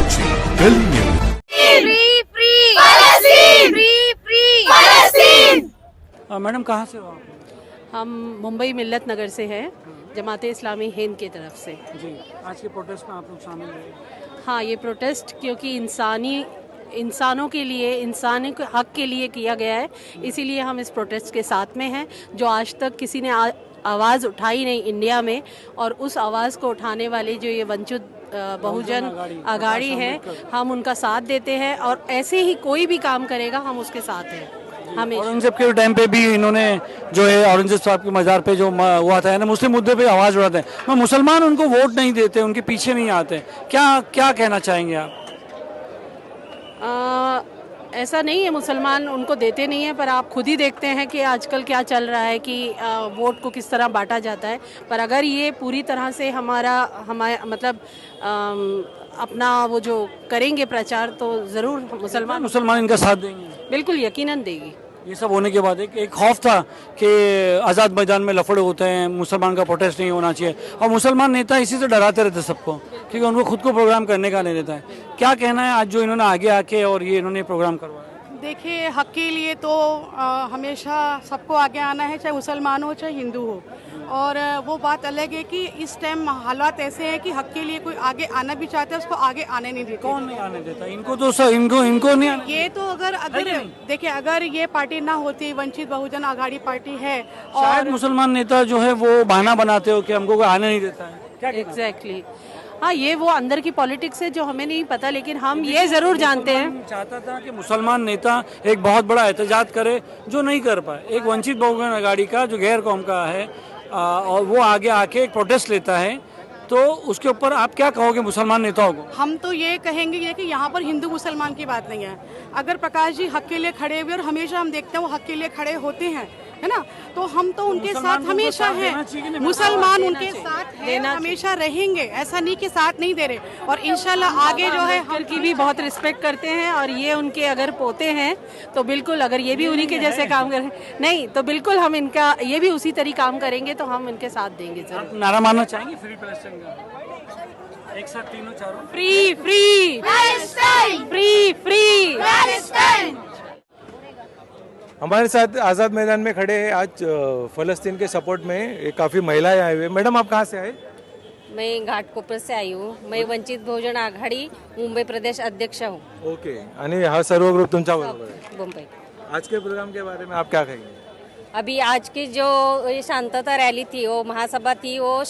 साक्षी Delhi news. Free free फलस्तीन, free free फलस्तीन। Madam कहाँ से हो आप? हम मुंबई मिल्लत नगर से हैं, जमाते इस्लामी हिंद की तरफ से। जी, आज के प्रोटेस्ट में आप लोग शामिल हुए? हाँ, ये प्रोटेस्ट क्योंकि इंसानों के लिए, इंसानी के हक के लिए किया गया है, इसीलिए हम इस प्रोटेस्ट के साथ में हैं। जो आज तक किसी ने आवाज़ उठाई नहीं इंडिया में, और उस आवाज़ को उठाने वाले जो ये वंचित बहुजन अघाड़ी है, हम उनका साथ देते हैं। और ऐसे ही कोई भी काम करेगा हम उसके साथ हैं हमेशा। औरंगजेब के टाइम पे भी इन्होंने जो है औरंगजेब साहब के मज़ार पे जो हुआ था ना, मुस्लिम मुद्दे पे आवाज़ उठाते हैं, मगर मुसलमान उनको वोट नहीं देते, उनके पीछे नहीं आते। क्या कहना चाहेंगे आप? ऐसा नहीं है, मुसलमान उनको देते नहीं है, पर आप खुद ही देखते हैं कि आजकल क्या चल रहा है कि वोट को किस तरह बांटा जाता है। पर अगर ये पूरी तरह से हमारा मतलब अपना वो जो करेंगे प्रचार, तो ज़रूर मुसलमान इनका साथ देंगे, बिल्कुल यकीनन देगी। ये सब होने के बाद एक खौफ था कि आज़ाद मैदान में लफड़े होते हैं, मुसलमान का प्रोटेस्ट नहीं होना चाहिए, और मुसलमान नेता इसी से डराते रहते सबको, क्योंकि उनको खुद को प्रोग्राम करने का नहीं देता है। क्या कहना है आज जो इन्होंने आगे आके और ये इन्होंने प्रोग्राम करवाया? देखिए, हक के लिए तो हमेशा सबको आगे आना है, चाहे मुसलमान हो चाहे हिंदू हो। और वो बात अलग है कि इस टाइम हालात ऐसे हैं कि हक के लिए कोई आगे आना भी चाहता है, उसको आगे आने नहीं देते। कौन नहीं आने देता? इनको तो इनको नहीं आने। ये तो अगर देखिए, अगर ये पार्टी ना होती, वंचित बहुजन आघाड़ी पार्टी है, शायद मुसलमान नेता जो है वो बहाना बनाते हो कि हमको कोई आने नहीं देता है। क्या एग्जैक्टली हाँ, ये वो अंदर की पॉलिटिक्स है जो हमें नहीं पता, लेकिन हम ये ज़रूर जानते हैं। चाहता था कि मुसलमान नेता एक बहुत बड़ा एहतजाज करे, जो नहीं कर पाए। एक वंचित बहुजन आघाड़ी का जो गैर कौम का है, और वो आगे आके एक प्रोटेस्ट लेता है, तो उसके ऊपर आप क्या कहोगे मुसलमान नेताओं को? हम तो ये कहेंगे ये कि यहाँ पर हिंदू मुसलमान की बात नहीं है। अगर प्रकाश जी हक के लिए खड़े हुए, और हमेशा हम देखते हैं वो हक के लिए खड़े होते हैं, है ना, तो हम तो उनके साथ हमेशा हैं। मुसलमान उनके साथ हैं, हमेशा रहेंगे। ऐसा नहीं कि साथ नहीं दे रहे, और इंशाल्लाह आगे जो है हम की भी बहुत रिस्पेक्ट करते हैं, और ये उनके अगर पोते हैं तो बिल्कुल, अगर ये भी उन्हीं के जैसे काम करें नहीं तो बिल्कुल हम इनका ये भी उसी तरीके काम करेंगे, तो हम इनके साथ देंगे जरूर। नारा मारना चाहेंगे फ्री पैलेस्टाइन का? एक साथ तीनों चारों, फ्री फ्री फलस्तीन, फ्री फ्री फलस्तीन। हमारे साथ आज़ाद मैदान में खड़े हैं आज फ़लस्तीन के सपोर्ट में काफ़ी महिलाएं आए हुए। मैडम, आप कहाँ से आए? मैं घाटकोपर से आई हूँ। मैं वंचित बहुजन आघाड़ी मुंबई प्रदेश अध्यक्ष हूँ। ओके, आणि हा सर्व ग्रुप तुमच्या बरोबर आहे? मुंबई। आज के प्रोग्राम के बारे में आप क्या कहेंगे? अभी आज की जो ये शांतता रैली थी, वो महासभा थी, वो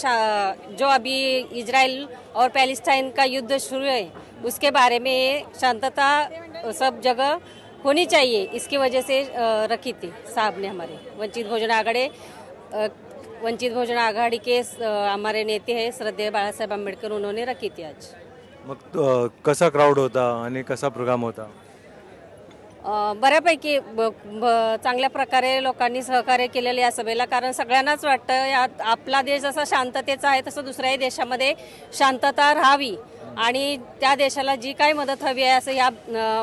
जो अभी इजराइल और पैलेस्टाइन का युद्ध शुरू है, उसके बारे में शांतता सब जगह होनी चाहिए, इसकी वजह से रखी थी साहब ने। हमारे वंचित बहुजन आघाड़ी के हमारे नेते हैं श्रद्धेय बाळासाहेब आंबेडकर, उन्होंने रखी थी आज। मग कसा क्राऊड होता आणि कसा प्रोग्राम होता? बऱ्यापैकी चांगल्या प्रकारे लोकांनी सहकार्य केलेलं या सभेला, कारण सगळ्यांनाच वाटतं आपला देश जसा शांततेचा आहे तसं दुसऱ्याही देशामध्ये शांतता राहावी, आणि त्या देशाला जी काही मदत हवी आहे असं या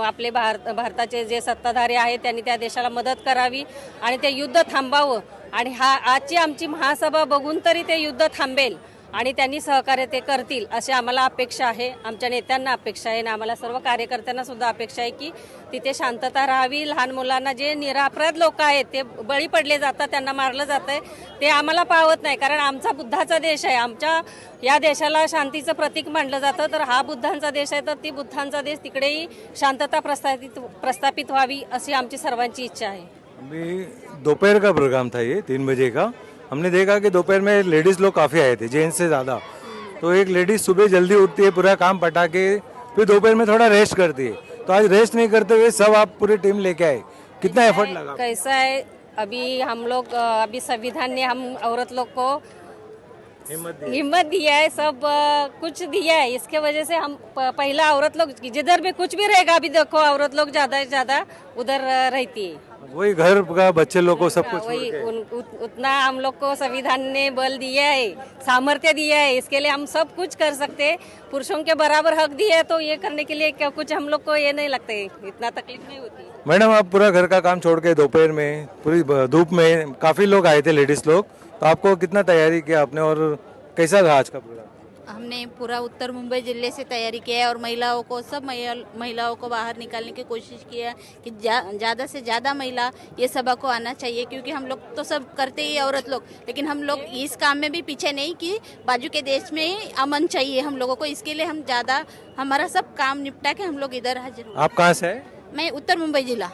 आपले भारताचे जे सत्ताधारी आहेत त्यांनी त्या देशाला मदत करावी आणि ते युद्ध थांबावं, आणि आजची आमची महासभा बघून तरी ते युद्ध थांबेल आणि त्यांनी सहकार्य ते करतील अशी आम्हाला अपेक्षा आहे, आमच्या नेत्यांना अपेक्षा आहे, आणि आम्हाला सर्व कार्यकर्त्यांना सुद्धा अपेक्षा आहे की तिथे शांतता राहावी। लहान मुलांना, जे निरपराध लोक आहेत ते बळी पडले जातात, त्यांना मारलं जातंय, ते आम्हाला पावत नाही, कारण आमचा बुद्धाचा देश आहे। आमच्या या देशाला शांतीचं प्रतीक मानलं जातं, तर हा बुद्धांचा देश आहे, तर ती बुद्धांचा देश, तिकडेही शांतता प्रस्थापित व्हावी अशी आमची सर्वांची इच्छा है। अभी दोपहर का प्रोग्राम था, ये 3 बजे का। हमने देखा कि दोपहर में लेडीज़ लोग काफ़ी आए थे, जेंट्स से ज़्यादा। तो एक लेडीज़ सुबह जल्दी उठती है, पूरा काम पटा के फिर दोपहर में थोड़ा रेस्ट करती है, तो आज रेस्ट नहीं करते हुए सब आप पूरी टीम लेके आए, कितना एफर्ट लगा? कैसा है, अभी हम लोग अभी संविधान ने हम औरत लोग को हिम्मत दिया है, सब कुछ दिया है, इसके वजह से हम पहला औरत लोग जिधर भी कुछ भी रहेगा, अभी देखो औरत लोग ज़्यादा से ज़्यादा उधर रहती है, वही घर का बच्चे लोग को सब कुछ वही उतना हम लोग को संविधान ने बल दिया है, सामर्थ्य दिया है, इसके लिए हम सब कुछ कर सकते हैं। पुरुषों के बराबर हक दिया है, तो ये करने के लिए क्या कुछ हम लोग को ये नहीं लगता है, इतना तकलीफ नहीं होती। मैडम, आप पूरा घर का काम छोड़ के दोपहर में पूरी धूप में काफ़ी लोग आए थे, लेडीज़ लोग, तो आपको कितना तैयारी किया आपने और कैसा था आज का प्रोग्राम? हमने पूरा उत्तर मुंबई जिले से तैयारी किया है और महिलाओं को महिलाओं को बाहर निकालने की कोशिश की है कि ज़्यादा से ज़्यादा महिला ये सभा को आना चाहिए, क्योंकि हम लोग तो सब करते ही औरत लोग, लेकिन हम लोग इस काम में भी पीछे नहीं कि बाजू के देश में ही अमन चाहिए हम लोगों को। इसके लिए हम ज़्यादा हमारा सब काम निपटा के हम लोग इधर हाजिर हुए। आप कहाँ से है? मैं उत्तर मुंबई जिला।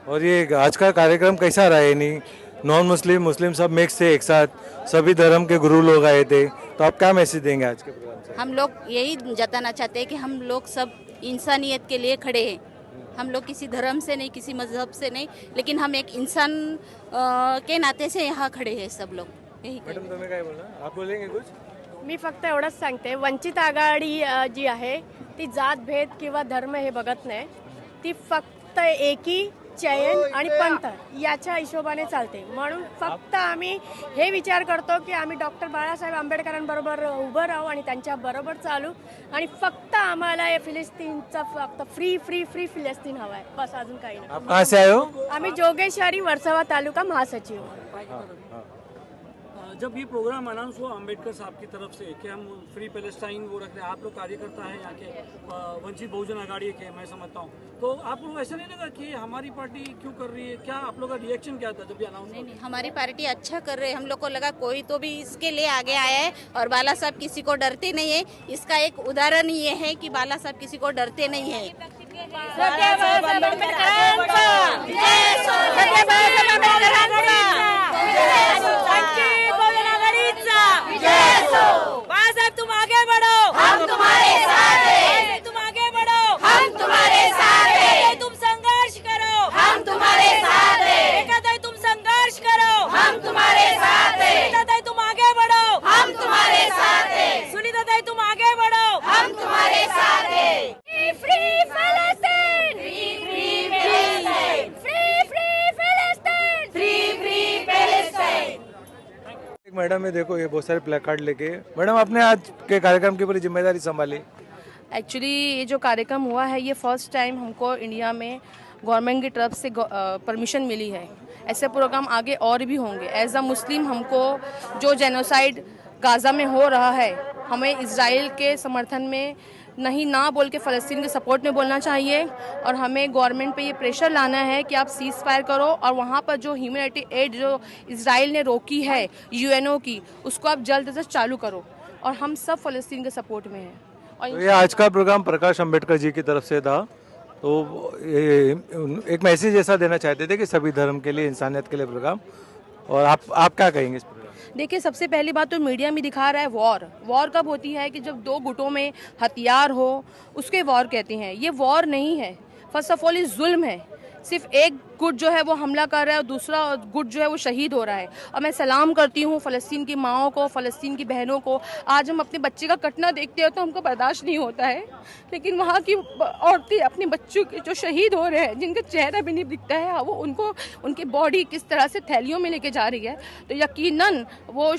और ये आज का कार्यक्रम कैसा रहा? यानी नॉन मुस्लिम मुस्लिम सब मिक्स थे एक साथ, सभी धर्म के गुरु लोग आए थे, तो आप क्या मैसेज देंगे आज के प्रोग्राम से? हम लोग यही जताना चाहते हैं कि हम लोग सब इंसानियत के लिए खड़े हैं। हम लोग किसी धर्म से नहीं, किसी मजहब से नहीं, लेकिन हम एक इंसान के नाते से यहाँ खड़े हैं सब लोग। यही मॅडम तुम्ही काय बोलणार? आप बोलेंगे कुछ? मी फक्त एवढंच सांगते, वंचित आघाडी जी आहे ती जात भेद किंवा धर्म हे बघत नाही, ती फक्त एकी चयन आणि पंथ याच्या हिशोबाने चालते। म्हणून फक्त आम्ही हे विचार करतो की आम्ही डॉक्टर बाळासाहेब आंबेडकरांबरोबर उभं राहू आणि त्यांच्या बरोबर चालू, आणि फक्त आम्हाला हे फिलिस्तीनचा फक्त फ्री फ्री फ्री फिलिस्तीन हवा आहे, बस अजून काही नाही। आप कहाँ से आए हो? आम्ही जोगेश्वरी वर्सोवा तालुका महासचिव। जब ये प्रोग्राम अनाउंस हुआ अम्बेडकर साहब की तरफ से कि हम फ्री पैलेस्टाइन वो रख रहे हैं, आप लोग कार्यकर्ता हैं यहाँ के, वंचित बहुजन आघाड़ी के, मैं समझता हूँ, तो आप लोग ऐसा नहीं लगा कि हमारी पार्टी क्यों कर रही है? क्या आप लोग का रिएक्शन क्या था जब ये अनाउंस? नहीं, हमारी पार्टी अच्छा कर रहे हैं। हम लोग को लगा कोई तो भी इसके लिए आगे आया है, और बाला साहब किसी को डरते नहीं है। इसका एक उदाहरण ये है कि बाला साहब किसी को डरते नहीं है। बाळासाहेब तुम आगे बढ़ो, हम तुम्हारे साथ हैं। तुम आगे बढ़ो, हम तुम्हारे साथ हैं। तुम संघर्ष करो, हम तुम्हारे साथ हैं। एकाताई तुम संघर्ष करो, हम तुम्हारे साथ हैं। सुनीताताई तुम आगे बढ़ो, हम तुम्हारे साथ हैं। सुनीताताई तुम आगे बढ़ो, हम तुम्हारे साथ हैं। फ्री फलस्तीन, फ्री फलस्तीन, फ्री फलस्तीन, फ्री फलस्तीन। एक मैडम है, देखो ये बहुत सारे प्लेकार्ड लेके। मैडम आपने आज के कार्यक्रम की पूरी जिम्मेदारी संभाली। एक्चुअली ये जो कार्यक्रम हुआ है ये फर्स्ट टाइम हमको इंडिया में गवर्नमेंट की तरफ से परमिशन मिली है। ऐसे प्रोग्राम आगे और भी होंगे। एज अ मुस्लिम हमको जो जेनोसाइड गाज़ा में हो रहा है, हमें इजराइल के समर्थन में नहीं ना बोल के फ़लस्तीन के सपोर्ट में बोलना चाहिए, और हमें गवर्नमेंट पे ये प्रेशर लाना है कि आप सीज़ फायर करो, और वहाँ पर जो ह्यूमैनिटी एड जो इजराइल ने रोकी है यूएनओ की, उसको आप जल्द से चालू करो, और हम सब फ़लस्तीन के सपोर्ट में हैं। और तो ये आज का प्रोग्राम प्रकाश अंबेडकर जी की तरफ से था, तो ये एक मैसेज ऐसा देना चाहते थे कि सभी धर्म के लिए, इंसानियत के लिए प्रोग्राम। और आप क्या कहेंगे इस प्रोग्राम? देखिए, सबसे पहली बात तो मीडिया में दिखा रहा है वॉर कब होती है कि जब दो गुटों में हथियार हो, उसके वॉर कहते हैं। ये वॉर नहीं है। फर्स्ट ऑफ ऑल ये जुल्म है। सिर्फ एक गुट जो है वो हमला कर रहा है और दूसरा गुट जो है वो शहीद हो रहा है। और मैं सलाम करती हूँ फ़लस्तीन की माओं को, फ़लस्तीन की बहनों को। आज हम अपने बच्चे का कटना देखते हैं तो हमको बर्दाश्त नहीं होता है, लेकिन वहाँ की औरतें अपने बच्चों के जो शहीद हो रहे हैं, जिनका चेहरा भी नहीं दिखता है, वो उनको उनकी बॉडी किस तरह से थैलियों में लेके जा रही है, तो यकीनन वो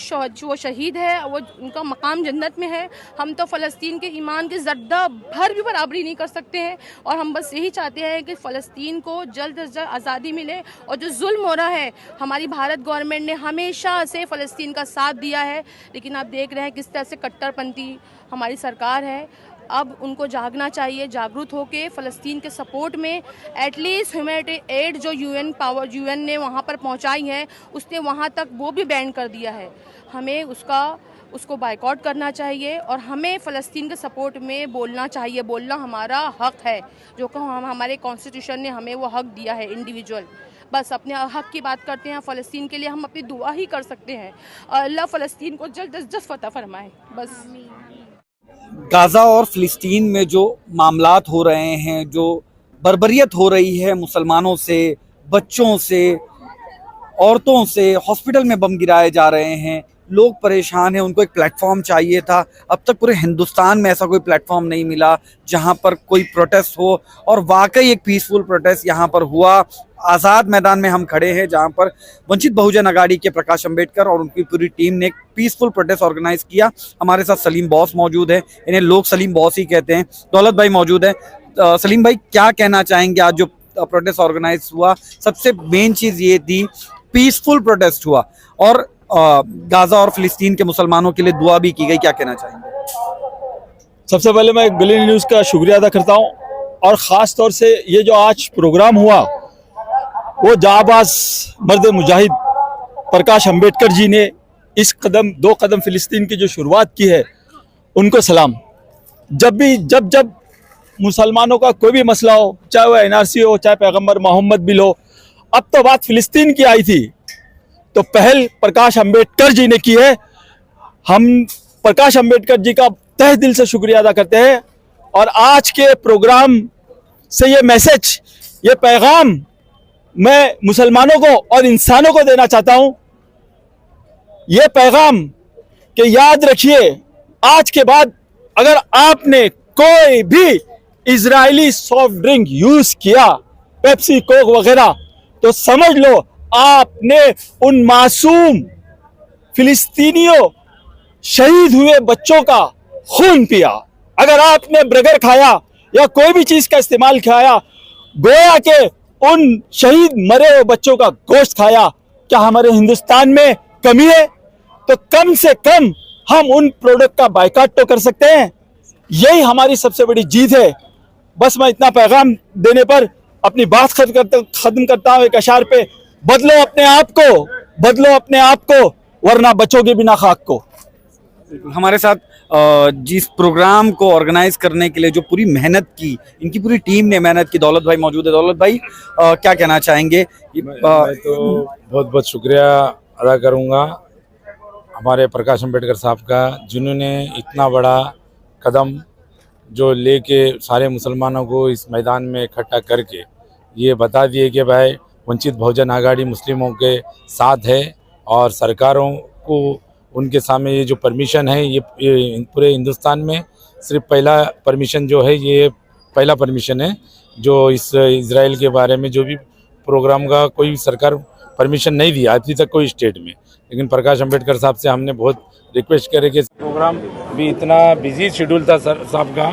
शहीद है, वो उनका मकाम जन्नत में है। हम तो फ़लस्तीन के ईमान की ज़र्रा भर भी बराबरी नहीं कर सकते हैं, और हम बस यही चाहते हैं कि फ़लस्तीन को जल्द से जल्द आज़ादी मिले। और जो जुल्म हो रहा है, हमारी भारत गवर्नमेंट ने हमेशा से फ़लस्तीन का साथ दिया है, लेकिन आप देख रहे हैं किस तरह से कट्टरपंथी हमारी सरकार है। अब उनको जागना चाहिए, जागरूक होकर फ़लस्तीन के सपोर्ट में एटलीस्ट ह्यूमैनिटी एड जो यूएन ने वहाँ पर पहुँचाई है, उसने वहाँ तक वो भी बैन कर दिया है। हमें उसको बायकॉट करना चाहिए, और हमें फ़लस्तीन के सपोर्ट में बोलना चाहिए। बोलना हमारा हक है, जो कि हमारे कॉन्स्टिट्यूशन ने हमें वो हक दिया है इंडिविजुअल। बस अपने हक की बात करते हैं। फ़लस्तीन के लिए हम अपनी दुआ ही कर सकते हैं, और अल्लाह फ़लस्तीन को जल्द से जल्द फतह फरमाए। बस गाज़ा और फ़िलिस्तीन में जो मामलात हो रहे हैं, जो बर्बरियत हो रही है मुसलमानों से, बच्चों से, औरतों से, हॉस्पिटल में बम गिराए जा रहे हैं, लोग परेशान हैं, उनको एक प्लेटफॉर्म चाहिए था। अब तक पूरे हिंदुस्तान में ऐसा कोई प्लेटफॉर्म नहीं मिला जहां पर कोई प्रोटेस्ट हो, और वाकई एक पीसफुल प्रोटेस्ट यहां पर हुआ। आज़ाद मैदान में हम खड़े हैं, जहां पर वंचित बहुजन आघाड़ी के प्रकाश अंबेडकर और उनकी पूरी टीम ने एक पीसफुल प्रोटेस्ट ऑर्गेनाइज किया। हमारे साथ सलीम बॉस मौजूद है, इन्हें लोग सलीम बॉस ही कहते हैं। दौलत भाई मौजूद है। सलीम भाई, क्या कहना चाहेंगे? आज जो प्रोटेस्ट ऑर्गेनाइज हुआ, सबसे मेन चीज़ ये थी, पीसफुल प्रोटेस्ट हुआ, और गाजा और फिलिस्तीन के मुसलमानों के लिए दुआ भी की गई, क्या कहना चाहेंगे? सबसे पहले मैं गली न्यूज़ का शुक्रिया अदा करता हूं और ख़ास तौर से ये जो आज प्रोग्राम हुआ वो जाबाज मर्द मुजाहिद प्रकाश अंबेडकर जी ने इस दो कदम फिलिस्तीन की जो शुरुआत की है उनको सलाम। जब मुसलमानों का कोई भी मसला हो, चाहे वो NRC हो, चाहे पैगंबर मोहम्मद बिल हो, अब तो बात फिलिस्तीन की आई थी तो पहल प्रकाश अंबेडकर जी ने की है। हम प्रकाश अंबेडकर जी का तहे दिल से शुक्रिया अदा करते हैं और आज के प्रोग्राम से ये मैसेज, ये पैगाम मैं मुसलमानों को और इंसानों को देना चाहता हूं। ये पैगाम कि याद रखिए, आज के बाद अगर आपने कोई भी इजरायली सॉफ्ट ड्रिंक यूज किया, पेप्सी कोक वगैरह, तो समझ लो आपने उन मासूम फिलिस्तीनियों शहीद हुए बच्चों का खून पिया। अगर आपने बर्गर खाया या कोई भी चीज का इस्तेमाल खाया, गोया के उन शहीद मरे हुए बच्चों का गोश्त खाया। क्या हमारे हिंदुस्तान में कमी है? तो कम से कम हम उन प्रोडक्ट का बायकॉट तो कर सकते हैं। यही हमारी सबसे बड़ी जीत है। बस मैं इतना पैगाम देने पर अपनी बात खत्म करता हूं एक अशार पे, बदलो अपने आप को, बदलो अपने आप को, वरना बचोगे बिना खाक को। हमारे साथ जिस प्रोग्राम को ऑर्गेनाइज करने के लिए जो पूरी मेहनत की, इनकी पूरी टीम ने मेहनत की, दौलत भाई मौजूद है। दौलत भाई क्या कहना चाहेंगे? मैं तो बहुत बहुत शुक्रिया अदा करूंगा हमारे प्रकाश अंबेडकर साहब का, जिन्होंने इतना बड़ा कदम जो लेके सारे मुसलमानों को इस मैदान में इकट्ठा करके ये बता दिए कि भाई वंचित बहुजन आघाड़ी मुस्लिमों के साथ है और सरकारों को उनके सामने ये जो परमिशन है ये पूरे हिंदुस्तान में सिर्फ पहला परमिशन जो है, ये पहला परमिशन है जो इस इजराइल के बारे में जो भी प्रोग्राम का कोई सरकार परमिशन नहीं दिया अभी तक कोई स्टेट में। लेकिन प्रकाश अंबेडकर साहब से हमने बहुत रिक्वेस्ट करे कि प्रोग्राम भी इतना बिजी शेड्यूल था सर साहब का,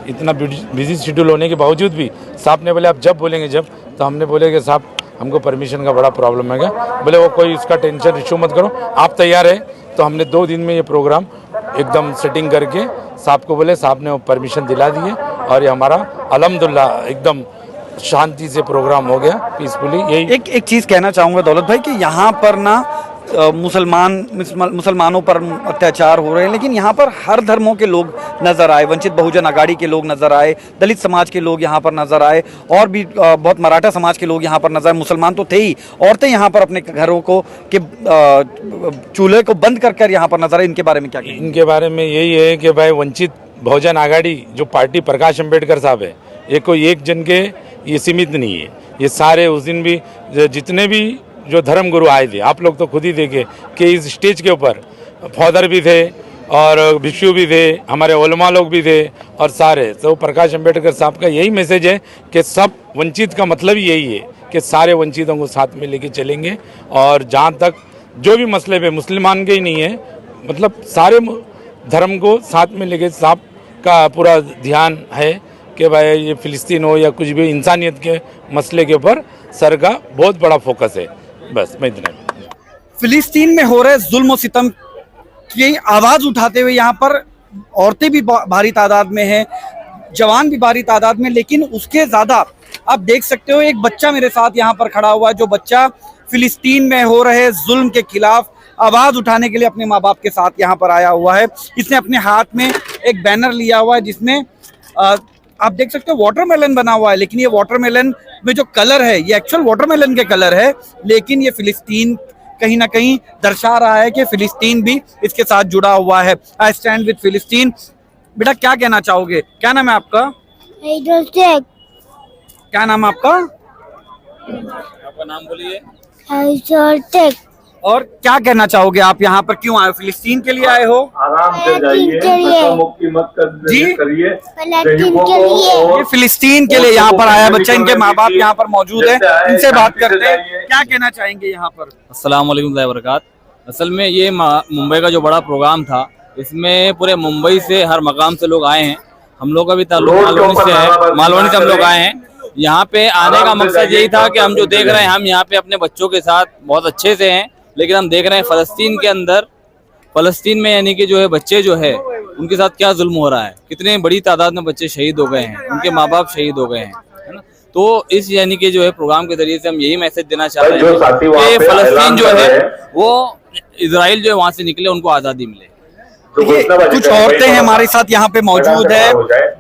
इतना बिजी शेड्यूल होने के बावजूद भी साहब ने बोले आप जब बोलेंगे जब, तो हमने बोले कि साहब हमको परमिशन का बड़ा प्रॉब्लम है। बोले वो कोई इसका टेंशन इशू मत करो, आप तैयार है। तो हमने 2 दिन में ये प्रोग्राम एकदम सेटिंग करके साहब को बोले, साहब ने वो परमिशन दिला दी है और ये हमारा अल्हम्दुलिल्लाह एकदम शांति से प्रोग्राम हो गया पीसफुली। यही एक चीज़ कहना चाहूँगा दौलत भाई कि यहाँ पर ना मुसलमानों पर अत्याचार हो रहे हैं, लेकिन यहाँ पर हर धर्मों के लोग नज़र आए, वंचित बहुजन आघाड़ी के लोग नज़र आए, दलित समाज के लोग यहाँ पर नज़र आए और भी बहुत मराठा समाज के लोग यहाँ पर नज़र आए। मुसलमान तो थे ही, औरतें यहाँ पर अपने घरों को के चूल्हे को बंद कर यहाँ पर नज़र आए। इनके बारे में क्या कहेंगे? इनके बारे में यही है कि भाई वंचित बहुजन आघाड़ी जो पार्टी प्रकाश अंबेडकर साहब है, ये कोई एक जन के ये सीमित नहीं है, ये सारे उस दिन भी जितने भी जो धर्म गुरु आए थे, आप लोग तो खुद ही देखे कि इस स्टेज के ऊपर फादर भी थे और भिक्षु भी थे, हमारे उलमा लोग भी थे और सारे तो प्रकाश अंबेडकर साहब का यही मैसेज है कि सब वंचित का मतलब ही यही है कि सारे वंचितों को साथ में लेके चलेंगे। और जहाँ तक जो भी मसले पे मुसलमान के ही नहीं है, मतलब सारे धर्म को साथ में लेके साहब का पूरा ध्यान है कि भाई ये फिलिस्तीन हो या कुछ भी इंसानियत के मसले के ऊपर सर का बहुत बड़ा फोकस है। बस मैं इतना। फिलिस्तीन में हो रहे जुल्म और सितम की आवाज उठाते हुए यहाँ पर औरतें भी भारी तादाद में हैं, जवान भी भारी तादाद में, लेकिन उसके ज्यादा आप देख सकते हो एक बच्चा मेरे साथ यहाँ पर खड़ा हुआ है, जो बच्चा फिलिस्तीन में हो रहे जुल्म के खिलाफ आवाज उठाने के लिए अपने माँ बाप के साथ यहाँ पर आया हुआ है। इसने अपने हाथ में एक बैनर लिया हुआ है जिसमें आप देख सकते हो वाटरमेलन बना हुआ है, लेकिन ये वाटरमेलन में जो कलर है ये एक्चुअल वाटरमेलन के कलर है, लेकिन ये फिलिस्तीन कहीं ना कहीं दर्शा रहा है कि फिलिस्तीन भी इसके साथ जुड़ा हुआ है। आई स्टैंड विद फिलिस्तीन। बेटा क्या कहना चाहोगे? क्या नाम है आपका? क्या नाम है आपका? आपका नाम बोलिए। और क्या कहना चाहोगे आप यहाँ पर क्यों आए हो? फिलिस्तीन के लिए आए हो? आराम से जाइए, मुक्ति मत करिए। ये फिलिस्तीन के लिए यहाँ पर आया बच्चा, इनके माँ बाप यहाँ पर मौजूद है, इनसे बात करते हैं। क्या कहना चाहेंगे यहाँ पर? अस्सलाम वालेकुम वबरकात। असल में ये मुंबई का जो बड़ा प्रोग्राम था, इसमें पूरे मुंबई से हर मकाम से लोग आए हैं। हम लोग का भी ताल्लुक मालवनी से है, मालवनी से हम लोग आए हैं। यहाँ पे आने का मकसद यही था कि हम जो देख रहे हैं, हम यहाँ पे अपने बच्चों के साथ बहुत अच्छे से हैं लेकिन हम देख रहे हैं फ़लस्तीन के अंदर, फ़लस्तीन में यानी कि जो है बच्चे जो है उनके साथ क्या जुल्म हो रहा है, कितने बड़ी तादाद में बच्चे शहीद हो गए हैं, उनके माँ बाप शहीद हो गए हैं, है ना। तो इस यानी कि जो है प्रोग्राम के जरिए से हम यही मैसेज देना चाह रहे हैं कि फ़लस्तीन जो है वो इजराइल जो है वहाँ से निकले, उनको आज़ादी मिले। कुछ औरतें हैं हमारे साथ यहाँ पे मौजूद है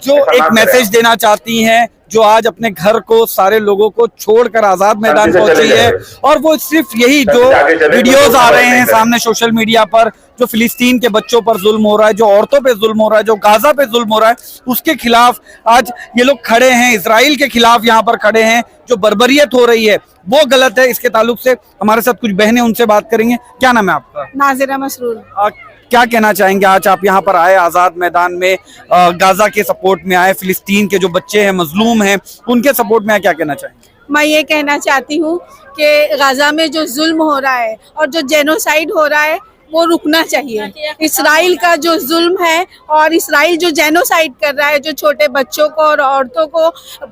जो एक मैसेज देना चाहती हैं, जो आज अपने घर को, सारे लोगों को छोड़कर आजाद मैदान पहुंची है। और वो सिर्फ यही जो वीडियोस आ रहे हैं सामने सोशल मीडिया पर, जो फिलिस्तीन के बच्चों पर जुल्म हो रहा है, जो औरतों पे जुल्म हो रहा है, जो गाजा पे जुल्म हो रहा है, उसके खिलाफ आज ये लोग खड़े हैं, इजराइल के खिलाफ यहाँ पर खड़े हैं। जो बर्बरियत हो रही है वो गलत है। इसके ताल्लुक से हमारे साथ कुछ बहनें, उनसे बात करेंगे। क्या नाम है आपका? नाजिरा मसरूर। क्या कहना चाहेंगे, आज आप यहाँ पर आए आजाद मैदान में, गाजा के सपोर्ट में आए, फिलिस्तीन के जो बच्चे हैं, मजलूम हैं, उनके सपोर्ट में आए, क्या कहना चाहेंगे? मैं ये कहना चाहती हूँ कि गाजा में जो जुल्म हो रहा है और जो जेनोसाइड हो रहा है वो रुकना चाहिए। इसराइल का जो जुल्म है और इसराइल जो जेनोसाइड कर रहा है, जो छोटे बच्चों को और औरतों को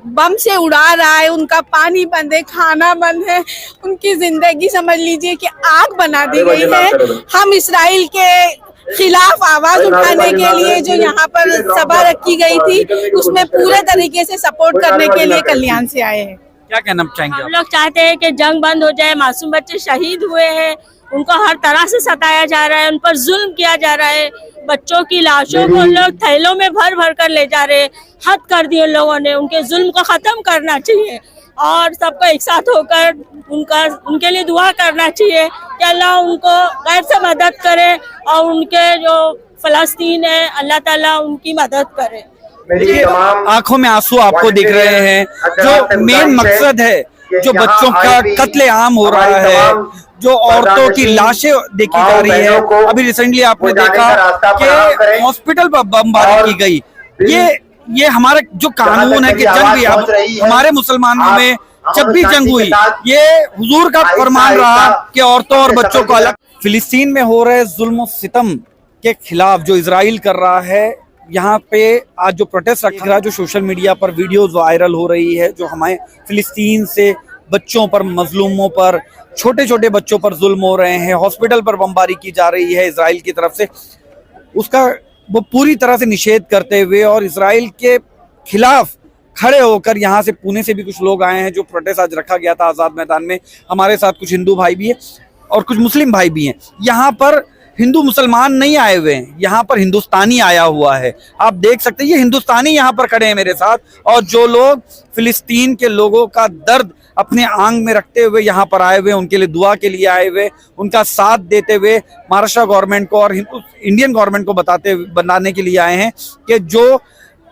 बम से उड़ा रहा है, उनका पानी बंद है, खाना बंद है, उनकी जिंदगी समझ लीजिए कि आग बना दी गई है। हम इसराइल के खिलाफ आवाज उठाने के लिए जो यहाँ पर सभा रखी गई थी, उसमें पूरे तरीके से सपोर्ट करने के लिए कल्याण से आए हैं। क्या कहना चाहेंगे? हम लोग चाहते हैं कि जंग बंद हो जाए। मासूम बच्चे शहीद हुए हैं, उनको हर तरह से सताया जा रहा है, उन पर जुल्म किया जा रहा है। बच्चों की लाशों को लोग थैलों में भर भर कर ले जा रहे हैं। हद कर दिए लोगों ने। उनके जुल्म को खत्म करना चाहिए और सबको एक साथ होकर उनके लिए दुआ करना चाहिए कि अल्लाह उनको गैर से मदद करे और उनके जो फ़लस्तीन है अल्लाह ताला उनकी मदद करे। आंखों में आंसू आपको दिख रहे हैं। जो मेन मकसद है, जो बच्चों का कत्लेआम हो रहा है, जो औरतों की लाशें देखी जा रही है, अभी रिसेंटली आपने देखा कि हॉस्पिटल पर बमबारी की गई। ये हमारा जो कानून है कि जंग भी, अब हमारे मुसलमानों में जब भी जंग हुई, ये हुजूर का फरमान रहा कि औरतों और बच्चों को अलग। फिलिस्तीन में हो रहे जुल्म सितम के खिलाफ जो इजराइल कर रहा है, यहाँ पे आज जो प्रोटेस्ट रखा रहा है, जो सोशल मीडिया पर वीडियोस वायरल हो रही है, जो हमारे फिलिस्तीन से बच्चों पर, मजलूमों पर, छोटे छोटे बच्चों पर जुल्म हो रहे हैं, हॉस्पिटल पर बमबारी की जा रही है इजराइल की तरफ से, उसका वो पूरी तरह से निषेध करते हुए और इजराइल के खिलाफ खड़े होकर यहाँ से, पुणे से भी कुछ लोग आए हैं। जो प्रोटेस्ट आज रखा गया था आज़ाद मैदान में, हमारे साथ कुछ हिंदू भाई भी हैं और कुछ मुस्लिम भाई भी हैं। यहाँ पर हिंदू मुसलमान नहीं आए हुए हैं, यहाँ पर हिंदुस्तानी आया हुआ है। आप देख सकते हैं ये हिंदुस्तानी यहाँ पर खड़े हैं मेरे साथ, और जो लोग फिलिस्तीन के लोगों का दर्द अपने आंग में रखते हुए यहाँ पर आए हुए, उनके लिए दुआ के लिए आए हुए, उनका साथ देते हुए महाराष्ट्र गवर्नमेंट को और इंडियन गवर्नमेंट को बताने के लिए आए हैं कि जो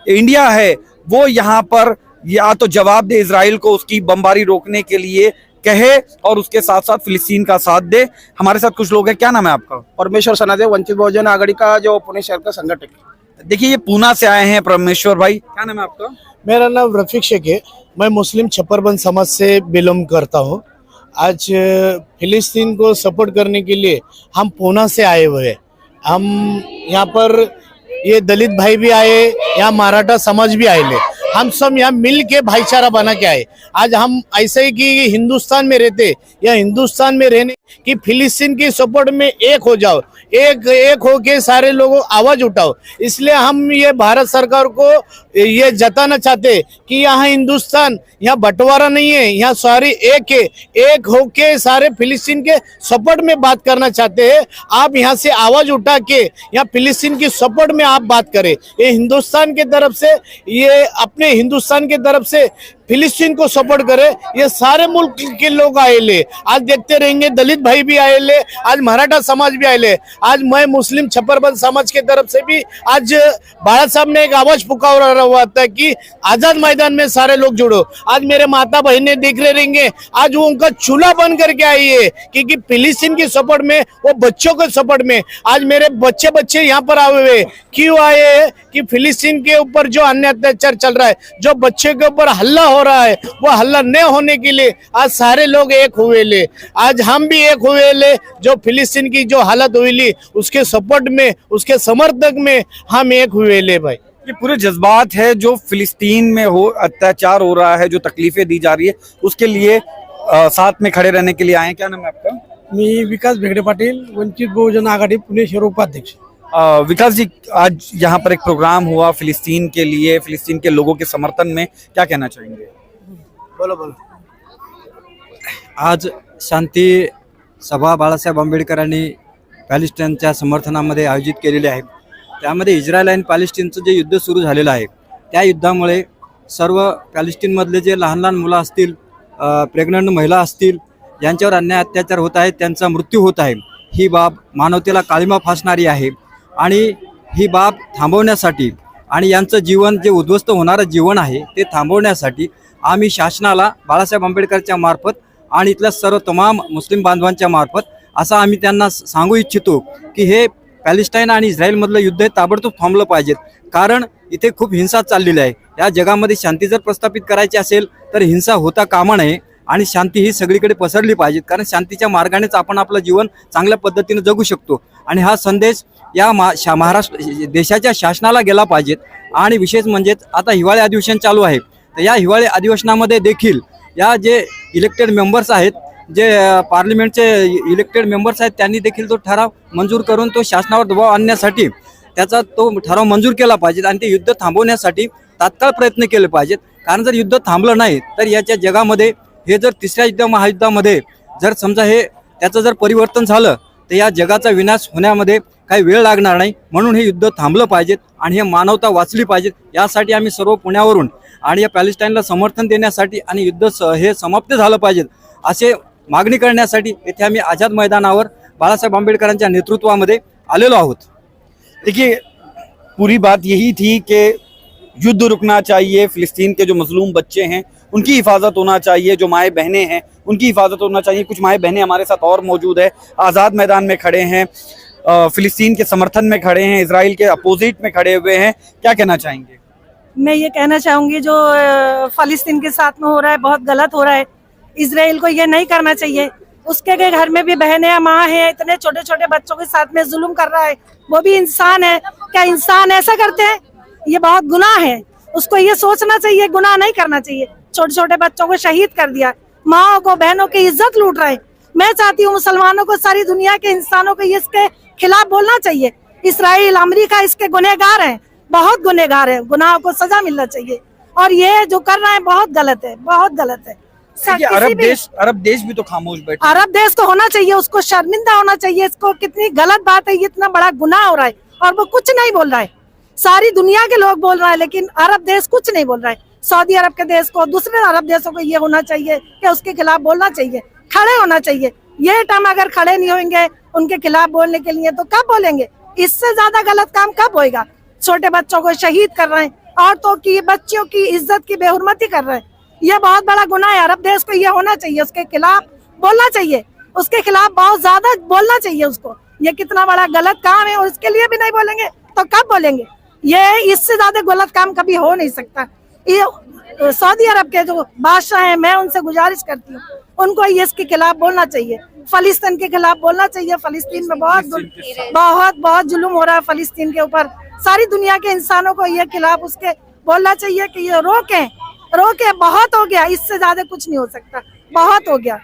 इंडिया है वो यहाँ पर या तो जवाब दे इजराइल को, उसकी बमबारी रोकने के लिए कहे और उसके साथ साथ फिलिस्तीन का साथ दे। हमारे साथ कुछ लोग हैं। क्या नाम है आपका? परमेश्वर सनादे, वंचित बहुजन आघाड़ी का जो पुणे शहर का संगठक। देखिए ये पूना से आए हैं परमेश्वर भाई। क्या नाम है आपका? मेरा नाम रफीक शेख है। मैं मुस्लिम छप्परबंद समाज से बिलोंग करता हूँ। आज फिलिस्तीन को सपोर्ट करने के लिए हम पूना से आए हुए हैं। हम यहाँ पर ये दलित भाई भी आए, यहाँ मराठा समाज भी आए, हम सब यहाँ मिल के भाईचारा बना के आए। आज हम ऐसे ही कि हिंदुस्तान में रहते या हिंदुस्तान में रहने कि फिलिस्तीन की सपोर्ट में एक हो जाओ, एक हो के सारे लोगों आवाज उठाओ। इसलिए हम ये भारत सरकार को ये जताना चाहते कि यहाँ हिंदुस्तान, यहाँ बंटवारा नहीं है, यहाँ सारी एक है। एक होके सारे फिलिस्तीन के सपोर्ट में बात करना चाहते हैं। आप यहाँ से आवाज उठा के यहाँ फिलिस्तीन की सपोर्ट में आप बात करें। ये हिंदुस्तान के तरफ से, ये अपने हिंदुस्तान के तरफ से फिलिस्तीन को सपोर्ट करे। ये सारे मुल्क के लोग आए ले, आज देखते रहेंगे। दलित भाई भी आए ले, आज मराठा समाज भी आए ले। आज मैं मुस्लिम छप्परबंद समाज के तरफ से भी आज भारत साहब ने एक आवाज पुकारा हुआ था कि आजाद मैदान में सारे लोग जुड़ो। आज मेरे माता बहने देख रहे रहेंगे, आज वो उनका चूल्हा बन करके आई है क्योंकि फिलिस्तीन की सपोर्ट में, वो बच्चों के सपोर्ट में। आज मेरे बच्चे यहाँ पर आए हुए क्यों आए हैं कि फिलिस्तीन के ऊपर जो अन्य अत्याचार चल रहा है, जो बच्चे के ऊपर हल्ला हो रहा है, वो हल्ला न होने के लिए आज सारे लोग एक हुए ले। आज हम भी एक हुए ले। जो फिलिस्तीन की जो हालत हुई ली, उसके सपोर्ट में, उसके समर्थक में हम एक हुए ले भाई। ये पूरे जज्बात है जो फिलिस्तीन में हो, अत्याचार हो रहा है, जो तकलीफें दी जा रही है, उसके लिए साथ में खड़े रहने के लिए आए। क्या नाम है आपका? मी विकास भेगडे पाटील, वंचित बहुजन आघाडी पुणे शहर उपाध्यक्ष। विकास जी, आज यहाँ पर एक प्रोग्राम हुआ फिलिस्तीन के लिए, फिलिस्तीन के लोगों के समर्थन में, क्या कहना चाहेंगे? बोलो बोलो। आज शांती सभा बाळासाहेब आंबेडकरांनी पॅलेस्टाईनच्या समर्थनामध्ये आयोजित केलेले आहे। त्यामध्ये इस्रायल आणि पॅलेस्टाईनचं जे युद्ध सुरू झालेलं आहे, त्या युद्धामुळे सर्व पॅलेस्टाईनमधले जे लहान लहान मुलं असतील, प्रेग्नंट महिला असतील, यांच्यावर अन्याय अत्याचार होत आहेत, त्यांचा मृत्यू होत आहे। ही बाब मानवतेला काळिमा फासणारी आहे आणि ही बाब थांबवण्यासाठी आणि यांचं जीवन जे उद्ध्वस्त होणारं जीवन आहे ते थांबवण्यासाठी आम्ही शासनाला बाळासाहेब आंबेडकरच्या मार्फत आणि इथल्या सर्व तमाम मुस्लिम बांधवांच्या मार्फत असं आम्ही त्यांना सांगू इच्छितो की हे पॅलेस्टाईन आणि इस्रायलमधलं युद्ध ताबडतोब थांबलं पाहिजेत, कारण इथे खूप हिंसा चाललेली आहे। या जगामध्ये शांती जर प्रस्थापित करायची असेल तर हिंसा होता कामा नये आणि शांती ही सगळीकडे पसरली पाहिजे, कारण शांतीच्या मार्गानेच आपण आपलं जीवन चांगल्या पद्धतीने जगू शकतो। आणि हा संदेश या महाराष्ट्र देशाच्या शासनाला गेला पाहिजेत। आणि विशेष म्हणजे आता हिवाळी अधिवेशन चालू आहे, तर या हिवाळी अधिवेशनामध्ये देखील या जे इलेक्टेड मेंबर्स आहेत, जे पार्लिमेंटचे इलेक्टेड मेंबर्स आहेत, त्यांनी देखील तो ठराव मंजूर करून तो शासनावर दबाव आणण्यासाठी त्याचा तो ठराव मंजूर केला पाहिजे आणि ते युद्ध थांबवण्यासाठी तात्काळ प्रयत्न केले पाहिजेत। कारण जर युद्ध थांबलं नाही तर याच्या जगामध्ये हे जर तिसऱ्या महायुद्धामध्ये जर समजा हे त्याचं जर परिवर्तन झालं तर या जगाचा विनाश होण्यामध्ये काही वेळ लागणार नाही। म्हणून हे युद्ध थांबलं पाहिजेत आणि हे मानवता वाचली पाहिजेत। यासाठी आम्ही सर्व पुण्यावरून आणि या पॅलेस्टाईनला समर्थन देण्यासाठी आणि युद्ध हे समाप्त झालं पाहिजेत असे मागणी करण्यासाठी येथे आम्ही आझाद मैदानावर बाळासाहेब आंबेडकरांच्या नेतृत्वामध्ये आलेलो आहोत। देखिए, पूरी बात यही थी कि युद्ध रुकना चाहिए, फिलिस्तीन के जो मजलूम बच्चे हैं उनकी हिफाजत होना चाहिए, जो माएँ बहनें हैं उनकी हिफाजत होना चाहिए। कुछ माएँ बहनें हमारे साथ और मौजूद है, आज़ाद मैदान में खड़े हैं, फिलिस्तीन के समर्थन में खड़े हैं, इजराइल के अपोजिट में खड़े हुए हैं, क्या कहना चाहेंगे? मैं ये कहना चाहूँगी जो फ़लस्तीन के साथ में हो रहा है बहुत गलत हो रहा है। इजराइल को ये नहीं करना चाहिए। उसके घर में भी बहनें माँ हैं, इतने छोटे छोटे बच्चों के साथ में जुल्म कर रहा है। वो भी इंसान है, क्या इंसान ऐसा करते हैं? ये बहुत गुनाह है। उसको ये सोचना चाहिए, गुनाह नहीं करना चाहिए। छोटे छोटे बच्चों को शहीद कर दिया, माओ को बहनों की इज्जत लूट रहे। मैं चाहती हूँ मुसलमानों को, सारी दुनिया के इंसानों को इसके खिलाफ बोलना चाहिए। इसराइल, अमेरिका इसके गुनहगार हैं, बहुत गुनहगार है, गुनाह को सजा मिलना चाहिए। और ये जो कर रहा है बहुत गलत है, बहुत गलत है। अरब देश भी तो खामोश बैठे। अरब देश को होना चाहिए, उसको शर्मिंदा होना चाहिए। इसको कितनी गलत बात है, इतना बड़ा गुनाह हो रहा है और वो कुछ नहीं बोल रहा है। सारी दुनिया के लोग बोल रहा है लेकिन अरब देश कुछ नहीं बोल रहा है। सऊदी अरब के देश को, दूसरे अरब देशों को ये होना चाहिए कि उसके खिलाफ बोलना चाहिए, खड़े होना चाहिए। ये टाइम अगर खड़े नहीं होंगे उनके खिलाफ बोलने के लिए तो कब बोलेंगे? इससे ज्यादा गलत काम कब होएगा? छोटे बच्चों को शहीद कर रहे हैं, औरतों की, बच्चियों की इज्जत की बेहुरमती कर रहे हैं। यह बहुत बड़ा गुनाह है। अरब देश को ये होना चाहिए, उसके खिलाफ बोलना चाहिए, उसके खिलाफ बहुत ज्यादा बोलना चाहिए उसको। ये कितना बड़ा गलत काम है और इसके लिए भी नहीं बोलेंगे तो कब बोलेंगे? ये इससे ज्यादा गलत काम कभी हो नहीं सकता। ये सऊदी अरब के जो बादशाह हैं, मैं उनसे गुजारिश करती हूँ उनको ये इसके खिलाफ बोलना चाहिए, फलस्तीन के खिलाफ बोलना चाहिए। फलस्तीन में बहुत जुल्म हो रहा है फलस्तीन के ऊपर। सारी दुनिया के इंसानों को ये खिलाफ उसके बोलना चाहिए कि ये रोके। बहुत हो गया, इससे ज्यादा कुछ नहीं हो सकता, बहुत हो गया।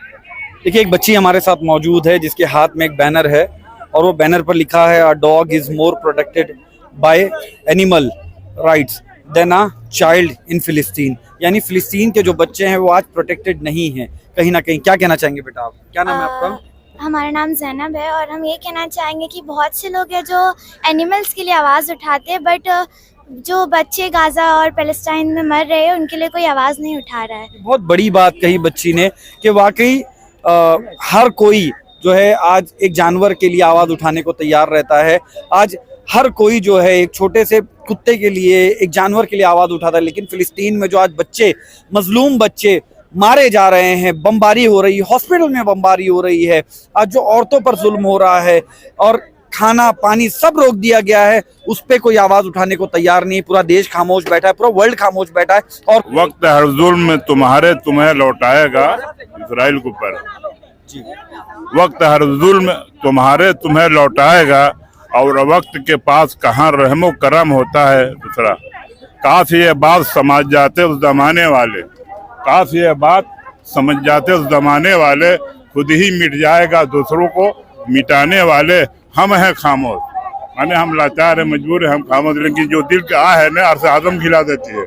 देखिए, एक बच्ची हमारे साथ मौजूद है जिसके हाथ में एक बैनर है और वो बैनर पर लिखा है a dog is more protected by animal rights then a child in फिलिस्तीन। यानी फिलिस्तीन के जो बच्चे हैं वो आज प्रोटेक्टेड नहीं हैं कहीं ना कहीं। क्या कहना चाहेंगे बेटा आप? क्या नाम है आपका? हमारा नाम जैनब है और हम ये कहना चाहेंगे कि बहुत से लोग हैं जो एनिमल्स के लिए आवाज़ उठाते हैं, बट जो बच्चे गाजा और पैलेस्टाइन में मर रहे हैं उनके लिए कोई आवाज़ नहीं उठा रहा है। बहुत बड़ी बात कही बच्ची ने कि वाकई हर कोई जो है आज एक जानवर के लिए आवाज़ उठाने को तैयार रहता है। आज हर कोई जो है एक छोटे से कुत्ते के लिए, एक जानवर के लिए आवाज़ उठाता है। लेकिन फिलिस्तीन में जो आज बच्चे, मजलूम बच्चे मारे जा रहे हैं, बमबारी हो रही है, हॉस्पिटल में बमबारी हो रही है, आज जो औरतों पर जुल्म हो रहा है और खाना पानी सब रोक दिया गया है, उस पर कोई आवाज उठाने को तैयार नहीं। पूरा देश खामोश बैठा है, पूरा वर्ल्ड खामोश बैठा है। और वक्त हर जुल्म में तुम्हें लौटाएगा इजराइल के ऊपर। वक्त हर जुल्म तुम्हें लौटाएगा और वक्त के पास कहाँ रहमो करम होता है दूसरा। काश ये बात समझ जाते उस जमाने वाले, काश ये बात समझ जाते उस जमाने वाले, खुद ही मिट जाएगा, दूसरों को मिटाने वाले हम हैं खामोश। माने हम लाचार है, मजबूर है, हम खामोश, लेकिन जो दिल का आह है ना अरसे आदम खिला देती है।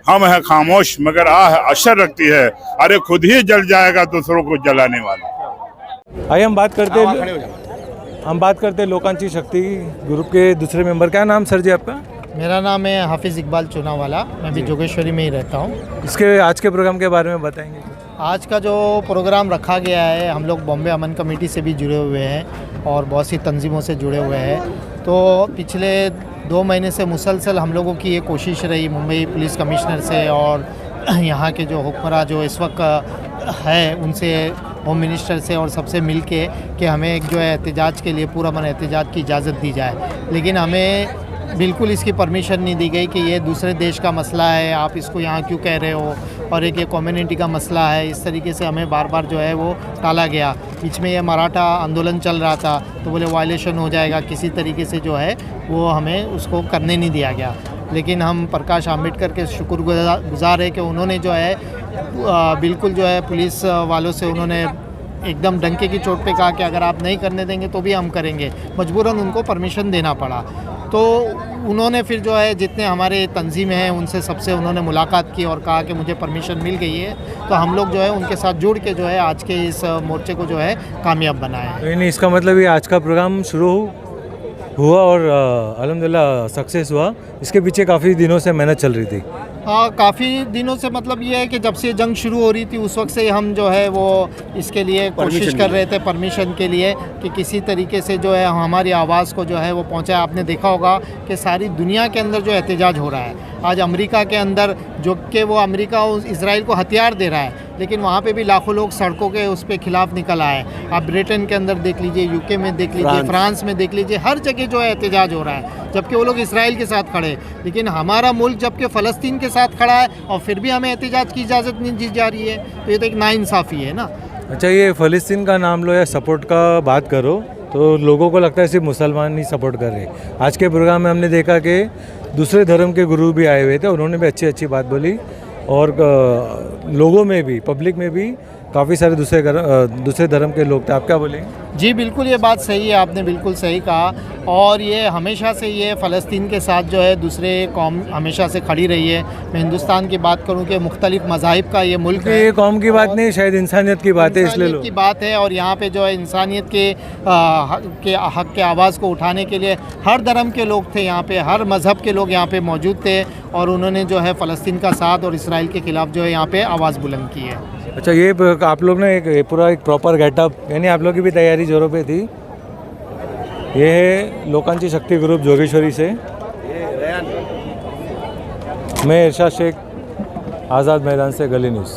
हम हैं खामोश मगर आह असर रखती है, अरे खुद ही जल जाएगा दूसरों को जलाने वाला। आइए हम बात करते लोकांची शक्ति ग्रुप के दूसरे मेंबर। क्या नाम सर जी आपका? मेरा नाम है हाफिज़ इकबाल चूनावाला, मैं भी जोगेश्वरी में ही रहता हूँ। इसके आज के प्रोग्राम के बारे में बताएंगे? आज का जो प्रोग्राम रखा गया है, हम लोग बॉम्बे अमन कमेटी से भी जुड़े हुए हैं और बहुत सी तंजीमों से जुड़े हुए हैं। तो पिछले 2 महीने से मुसलसल हम लोगों की ये कोशिश रही मुंबई पुलिस कमिश्नर से और यहाँ के जो हुक्मरां जो इस वक्त है उनसे, होम मिनिस्टर से और सबसे मिल के कि हमें एक जो है एहतजाज के लिए पूरा मन एहतजाज की इजाज़त दी जाए, लेकिन हमें बिल्कुल इसकी परमिशन नहीं दी गई कि ये दूसरे देश का मसला है, आप इसको यहाँ क्यों कह रहे हो, और एक ये कम्युनिटी का मसला है। इस तरीके से हमें बार बार जो है वो टाला गया। बीच में ये मराठा आंदोलन चल रहा था तो बोले वायलेशन हो जाएगा, किसी तरीके से जो है वो हमें उसको करने नहीं दिया गया। लेकिन हम प्रकाश आम्बेडकर के शुक्रगुजार है कि उन्होंने जो है बिल्कुल जो है पुलिस वालों से उन्होंने एकदम डंके की चोट पे कहा कि अगर आप नहीं करने देंगे तो भी हम करेंगे। मजबूरन उनको परमिशन देना पड़ा। तो उन्होंने फिर जो है जितने हमारे तंजीम हैं उनसे सबसे उन्होंने मुलाकात की और कहा कि मुझे परमिशन मिल गई है, तो हम लोग जो है उनके साथ जुड़ के जो है आज के इस मोर्चे को जो है कामयाब बनाए। तो इसका मतलब ये आज का प्रोग्राम शुरू हुआ और अल्हम्दुलिल्लाह सक्सेस हुआ। इसके पीछे काफ़ी दिनों से मेहनत चल रही थी। हाँ, काफ़ी दिनों से, मतलब ये है कि जब से जंग शुरू हो रही थी उस वक्त से हम जो है वो इसके लिए कोशिश कर रहे थे परमिशन के लिए कि किसी तरीके से जो है हमारी आवाज़ को जो है वो पहुँचाए। आपने देखा होगा कि सारी दुनिया के अंदर जो एहतजाज हो रहा है। आज अमेरिका के अंदर जो कि वो अमेरिका इजराइल को हथियार दे रहा है, लेकिन वहाँ पे भी लाखों लोग सड़कों के उस पे खिलाफ निकल आए। आप ब्रिटेन के अंदर देख लीजिए, यूके में देख लीजिए, फ्रांस में देख लीजिए, हर जगह जो है एहतजाज हो रहा है, जबकि वो लोग इसराइल के साथ खड़े। लेकिन हमारा मुल्क जबकि फ़लस्तीन के साथ खड़ा है और फिर भी हमें एहतजाज की इजाज़त नहीं दी जा रही है, तो ये तो एक नाइंसाफ़ी है ना। अच्छा, ये फ़लस्तीन का नाम लो या सपोर्ट का बात करो तो लोगों को लगता है सिर्फ मुसलमान ही सपोर्ट कर रहे। आज के प्रोग्राम में हमने देखा कि दूसरे धर्म के गुरु भी आए हुए थे, उन्होंने भी अच्छी अच्छी बात बोली और लोगों में भी, पब्लिक में भी काफ़ी सारे दूसरे धर्म के लोग थे। आप क्या बोलेंगे? जी बिल्कुल, ये बात सही है, आपने बिल्कुल सही कहा। और ये हमेशा से ये फ़लस्तीन के साथ जो है दूसरे कौम हमेशा से खड़ी रही है। मैं हिंदुस्तान की बात करूं कि मुख्तलिफ मज़ाहिब का ये मुल्क है। ये कौम की बात नहीं, शायद इंसानियत की बात है, इसलिए की बात है। और यहाँ पे जो है इंसानियत के हक़ के आवाज़ को उठाने के लिए हर धर्म के लोग थे यहाँ पे, हर मज़हब के लोग यहाँ पे मौजूद थे और उन्होंने जो है फ़लस्तीन का साथ और इसराइल के ख़िलाफ़ जो है यहाँ पे आवाज़ बुलंद की है। अच्छा, ये आप लोग ने एक पूरा एक प्रॉपर गेटअप, यानी आप लोग की भी तैयारी जोरों पे थी। ये है लोकांची शक्ति ग्रुप जोगेश्वरी से। मैं इरशाद शेख, आज़ाद मैदान से, गली न्यूज़।